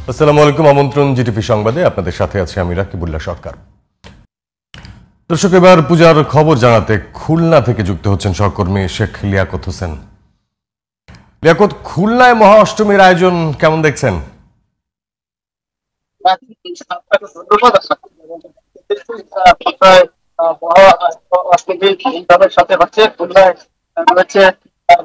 আসসালামু আলাইকুম। আমন্ত্রণ জিটিভি সংবাদে, আপনাদের সাথে আছে আমি রাকিবুল্লাহ সরকার। দর্শক, এবার পূজার খবর জানাতে খুলনা থেকে যুক্ত হচ্ছেন সহকর্মী শেখ লিয়াকত হোসেন। লিয়াকত, খুলনায় মহা অষ্টমীর আয়োজন কেমন দেখছেন? সাথে হচ্ছে খুলনায় রয়েছে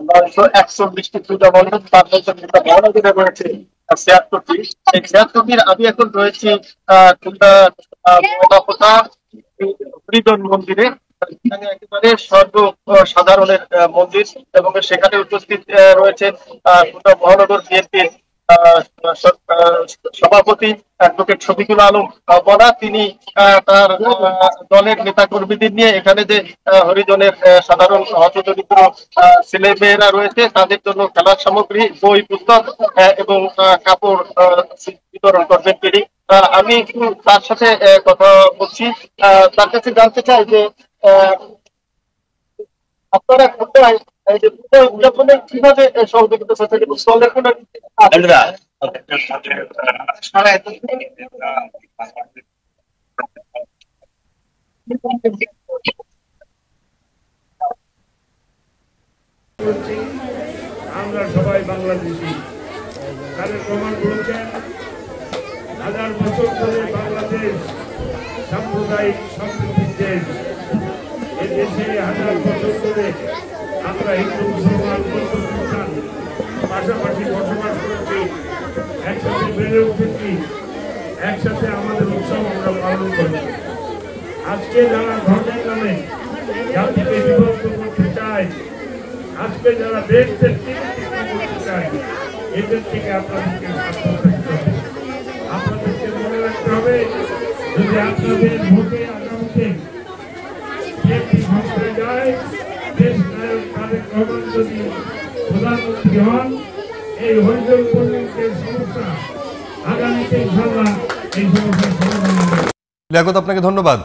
941টি পূজা মণ্ডপ, তার মধ্যে মহানগরে রয়েছে 76টি। এই 76টির আমি এখন রয়েছি খুলনা ময়নাপোতা হরিজন মন্দিরে। এখানে একেবারে সর্বসাধারণের মন্দির এবং সেখানে উপস্থিত রয়েছেন খুলনা মহানগর বিএনপির সভাপতি অ্যাডভোকেট শফিকুল আলম বনা। তিনি তার দলের নেতা কর্মীদের নিয়ে এখানে যে হরিজনের সাধারণ হতদরিদ্র ছেলে মেয়েরা রয়েছে তাদের জন্য খেলার সামগ্রী, বই, পুস্তক এবং কাপড় বিতরণ করবেন তিনি। আমি একটু তার সাথে কথা বলছি, তার কাছে জানতে চাই যে আপনারা কোথায় এই যে পূজা উদযাপনে কিভাবে সহযোগিতা করছেন এবং দলের কোনো আমরা সবাই বাংলাদেশি। তাদের প্রমাণ করেছেন হাজার বছর ধরে বাংলাদেশ সাম্প্রদায়িক সম্প্রীতির দেশ। এদেশে হাজার বছর ধরে আমরা হিন্দু মুসলমান বৌদ্ধ খ্রিস্টান পাশাপাশি বসবাস করেছি, একসাথে বেড়ে উঠেছি, একসাথে আমাদের উৎসব আমরা পালন করেছি। আজকে যারা ধর্মের নামে জাতিকে বিভক্ত করতে চায়, আজকে যারা দেশকে করতে চায়, এদের থেকে আপনাদেরকে সাবধান থাকতে হবে। আপনাদেরকে মনে রাখতে হবে, যদি আপনাদের ভোটে আগামীতে একটি সংস্থায় যায়, দেশ নায়ক তারেক রহমান যদি প্রধানমন্ত্রী হন, এই হরিজন পল্লীর সমস্যা আগামীতে ইনশাআল্লাহ এই সমস্যার সমাধান হবে। লিয়াকত, আপনাকে ধন্যবাদ।